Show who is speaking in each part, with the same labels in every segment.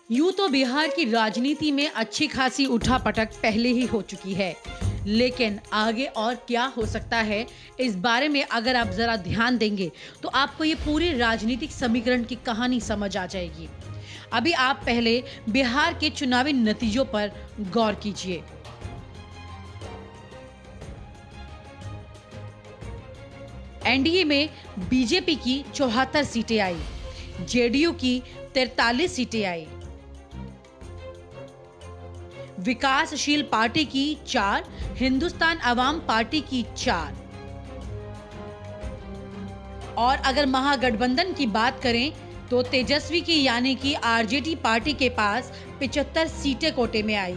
Speaker 1: यूं तो बिहार की राजनीति में अच्छी खासी उठापटक पहले ही हो चुकी है, लेकिन आगे और क्या हो सकता है, इस बारे में अगर आप जरा ध्यान देंगे तो आपको ये पूरी राजनीतिक समीकरण की कहानी समझ आ जाएगी। अभी आप पहले बिहार के चुनावी नतीजों पर गौर कीजिए। एनडीए में बीजेपी की 74 सीटें आई, जेडीयू की 43 सीटें आई, विकासशील पार्टी की 4, हिंदुस्तान अवाम पार्टी की 4। और अगर महागठबंधन की बात करें तो तेजस्वी की यानी कि आरजेडी पार्टी के पास 75 सीटें कोटे में आई,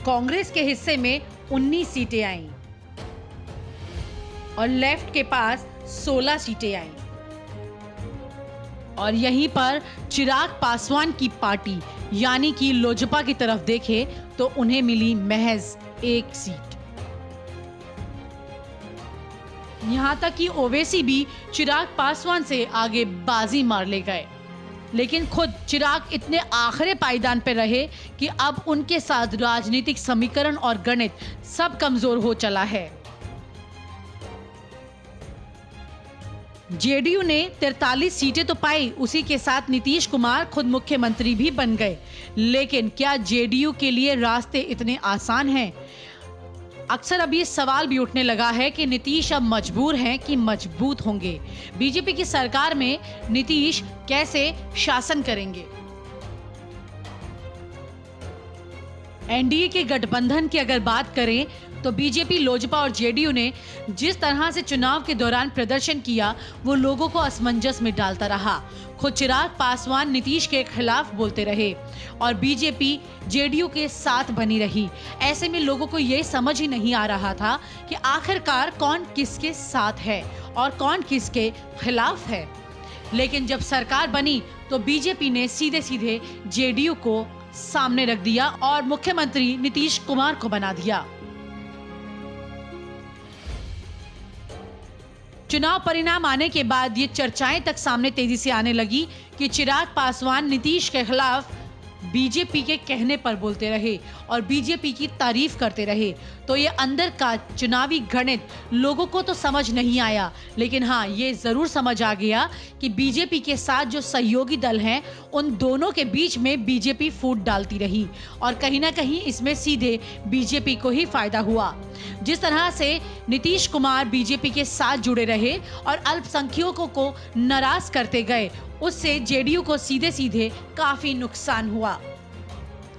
Speaker 1: कांग्रेस के हिस्से में 19 सीटें आईं और लेफ्ट के पास 16 सीटें आईं। और यहीं पर चिराग पासवान की पार्टी यानी कि लोजपा की तरफ देखें तो उन्हें मिली महज 1 सीट। यहां तक कि ओवैसी भी चिराग पासवान से आगे बाजी मार ले गए, लेकिन खुद चिराग इतने आखिरी पायदान पर रहे कि अब उनके साथ राजनीतिक समीकरण और गणित सब कमजोर हो चला है। जेडीयू ने 43 सीटें तो पाई, उसी के साथ नीतीश कुमार खुद मुख्यमंत्री भी बन गए, लेकिन क्या जेडीयू के लिए रास्ते इतने आसान हैं? अक्सर अब ये सवाल भी उठने लगा है कि नीतीश अब मजबूर हैं कि मजबूत होंगे। बीजेपी की सरकार में नीतीश कैसे शासन करेंगे? एनडीए के गठबंधन की अगर बात करें तो बीजेपी, लोजपा और जेडीयू ने जिस तरह से चुनाव के दौरान प्रदर्शन किया वो लोगों को असमंजस में डालता रहा। खुद चिराग पासवान नीतीश के खिलाफ बोलते रहे और बीजेपी जेडीयू के साथ बनी रही। ऐसे में लोगों को ये समझ ही नहीं आ रहा था कि आखिरकार कौन किसके साथ है और कौन किसके खिलाफ है। लेकिन जब सरकार बनी तो बीजेपी ने सीधे सीधे जेडीयू को सामने रख दिया और मुख्यमंत्री नीतीश कुमार को बना दिया। चुनाव परिणाम आने के बाद ये चर्चाएं तक सामने तेजी से आने लगी कि चिराग पासवान नीतीश के खिलाफ बीजेपी के कहने पर बोलते रहे और बीजेपी की तारीफ करते रहे। तो ये अंदर का चुनावी गणित लोगों को तो समझ नहीं आया, लेकिन हाँ, ये जरूर समझ आ गया कि बीजेपी के साथ जो सहयोगी दल हैं उन दोनों के बीच में बीजेपी फूट डालती रही और कहीं ना कहीं इसमें सीधे बीजेपी को ही फायदा हुआ। जिस तरह से नीतीश कुमार बीजेपी के साथ जुड़े रहे और अल्पसंख्यकों को नाराज करते गए, उससे जेडीयू को सीधे सीधे काफी नुकसान हुआ।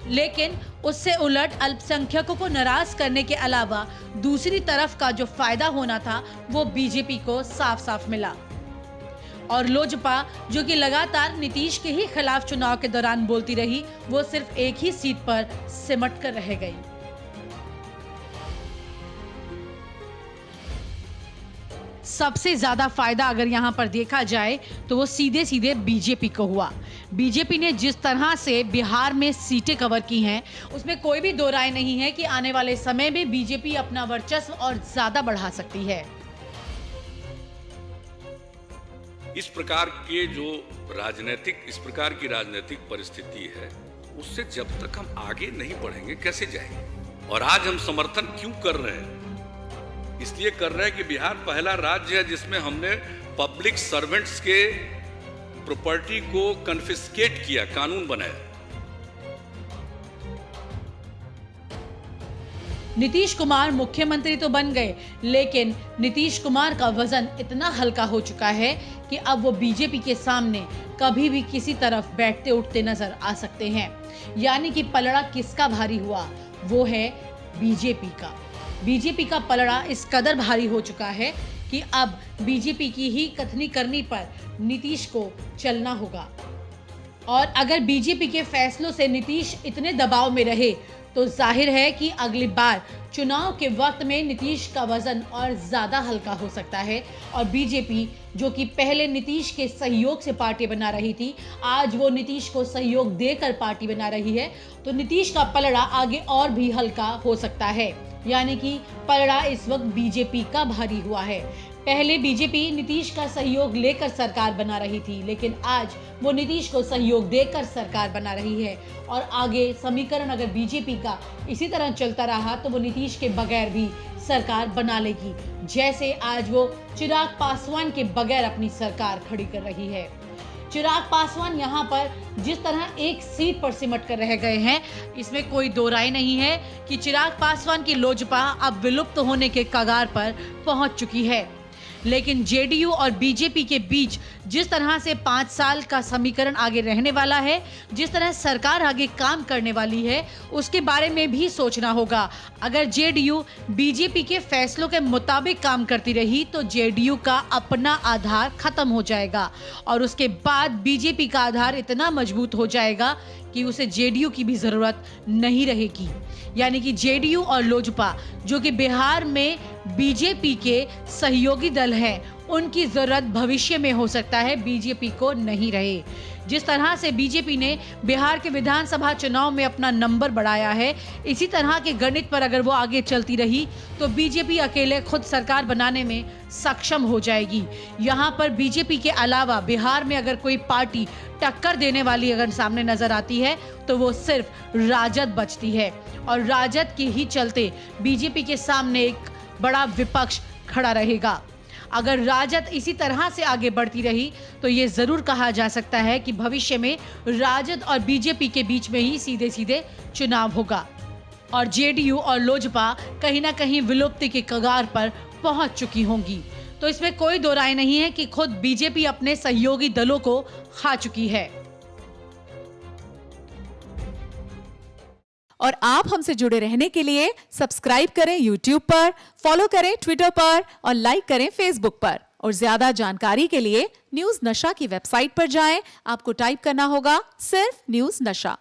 Speaker 1: लेकिन उससे उलट अल्पसंख्यकों को नाराज करने के अलावा दूसरी तरफ का जो फायदा होना था वो बीजेपी को साफ साफ मिला। और लोजपा, जो कि लगातार नीतीश के ही खिलाफ चुनाव के दौरान बोलती रही, वो सिर्फ एक ही सीट पर सिमट कर रह गई। सबसे ज्यादा फायदा अगर यहाँ पर देखा जाए तो वो सीधे सीधे बीजेपी को हुआ। बीजेपी ने जिस तरह से बिहार में सीटें कवर की हैं, उसमें कोई भी दो राय नहीं है कि आने वाले समय में बीजेपी अपना वर्चस्व और ज्यादा बढ़ा सकती है।
Speaker 2: इस प्रकार की राजनीतिक परिस्थिति है, उससे जब तक हम आगे नहीं बढ़ेंगे कैसे जाएंगे? और आज हम समर्थन क्यों कर रहे हैं? इसलिए कर रहे हैं कि बिहार पहला राज्य है जिसमें हमने पब्लिक सर्वेंट्स के प्रॉपर्टी को कन्फिस्केट किया, कानून बनाया।
Speaker 1: नीतीश कुमार मुख्यमंत्री तो बन गए, लेकिन नीतीश कुमार का वजन इतना हल्का हो चुका है कि अब वो बीजेपी के सामने कभी भी किसी तरफ बैठते उठते नजर आ सकते हैं। यानी कि पलड़ा किसका भारी हुआ? वो है बीजेपी का। बीजेपी का पलड़ा इस कदर भारी हो चुका है कि अब बीजेपी की ही कथनी करनी पर नीतीश को चलना होगा। और अगर बीजेपी के फैसलों से नीतीश इतने दबाव में रहे तो जाहिर है कि अगली बार चुनाव के वक्त में नीतीश का वजन और ज्यादा हल्का हो सकता है और बीजेपी, जो कि पहले नीतीश के सहयोग से पार्टी बना रही थी, आज वो नीतीश को सहयोग देकर पार्टी बना रही है, तो नीतीश का पलड़ा आगे और भी हल्का हो सकता है। यानी कि पलड़ा इस वक्त बीजेपी का भारी हुआ है। पहले बीजेपी नीतीश का सहयोग लेकर सरकार बना रही थी, लेकिन आज वो नीतीश को सहयोग देकर सरकार बना रही है। और आगे समीकरण अगर बीजेपी का इसी तरह चलता रहा तो वो नीतीश के बगैर भी सरकार बना लेगी, जैसे आज वो चिराग पासवान के बगैर अपनी सरकार खड़ी कर रही है। चिराग पासवान यहाँ पर जिस तरह एक सीट पर सिमट कर रह गए हैं, इसमें कोई दो राय नहीं है कि चिराग पासवान की लोजपा अब विलुप्त होने के कगार पर पहुंच चुकी है। लेकिन जेडीयू और बीजेपी के बीच जिस तरह से 5 साल का समीकरण आगे रहने वाला है, जिस तरह सरकार आगे काम करने वाली है, उसके बारे में भी सोचना होगा। अगर जेडीयू बीजेपी के फैसलों के मुताबिक काम करती रही तो जेडीयू का अपना आधार खत्म हो जाएगा और उसके बाद बीजेपी का आधार इतना मजबूत हो जाएगा कि उसे जेडीयू की भी जरूरत नहीं रहेगी। यानी कि जेडीयू और लोजपा जो कि बिहार में बीजेपी के सहयोगी दल हैं, उनकी जरूरत भविष्य में हो सकता है बीजेपी को नहीं रहे। जिस तरह से बीजेपी ने बिहार के विधानसभा चुनाव में अपना नंबर बढ़ाया है, इसी तरह के गणित पर अगर वो आगे चलती रही तो बीजेपी अकेले खुद सरकार बनाने में सक्षम हो जाएगी। यहाँ पर बीजेपी के अलावा बिहार में अगर कोई पार्टी टक्कर देने वाली अगर सामने नजर आती है तो वो सिर्फ राजद बचती है और राजद के ही चलते बीजेपी के सामने एक बड़ा विपक्ष खड़ा रहेगा। अगर राजद इसी तरह से आगे बढ़ती रही तो ये जरूर कहा जा सकता है कि भविष्य में राजद और बीजेपी के बीच में ही सीधे सीधे चुनाव होगा और जेडीयू और लोजपा कहीं ना कहीं विलुप्ति के कगार पर पहुंच चुकी होंगी। तो इसमें कोई दो राय नहीं है कि खुद बीजेपी अपने सहयोगी दलों को खा चुकी है।
Speaker 3: और आप हमसे जुड़े रहने के लिए सब्सक्राइब करें YouTube पर, फॉलो करें Twitter पर और लाइक करें Facebook पर। और ज्यादा जानकारी के लिए न्यूज़ नशा की वेबसाइट पर जाएं। आपको टाइप करना होगा सिर्फ न्यूज़ नशा।